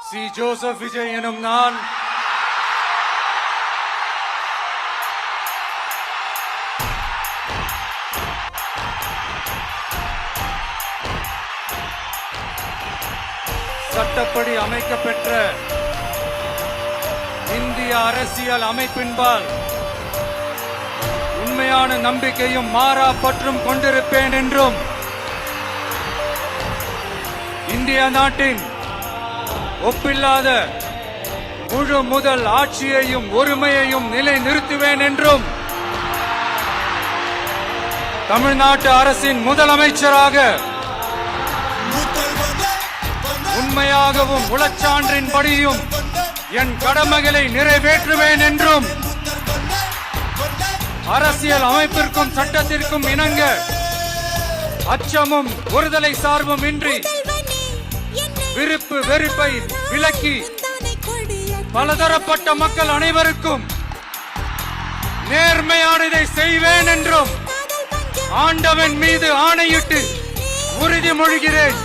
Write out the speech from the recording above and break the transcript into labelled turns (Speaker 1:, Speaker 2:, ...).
Speaker 1: C Joseph Vijay எனும் நான் சட்டப்படி அமைக்கப்பெற்ற இந்திய அரசியல் அமைப்பின்பால் உண்மையான நம்பிக்கையும் மாறா பற்றும் கொண்டிருப்பேன் என்றும் இந்திய நாட்டின் ஒப்பில்லாத முழு முதல் ஆட்சியையும் ஒருமையையும் நிலைநிறுத்துவேன் என்றும் தமிழ்நாட்டு அரசின் முதலமைச்சராக உண்மையாகவும் உளச்சான்றின்படியும் என் கடமைகளை நிறைவேற்றுவேன் என்றும் அரசியல் அமைப்பிற்கும் சட்டத்திற்கும் இணங்க அச்சமும் ஒருதலை சார்பும் இன்றி விருப்பு வெறுப்பை விலக்கி பலதரப்பட்ட மக்கள் அனைவருக்கும் நேர்மையானதை செய்வேன் என்றும் ஆண்டவன் மீது ஆணையிட்டு உறுதிமொழிகிறேன்.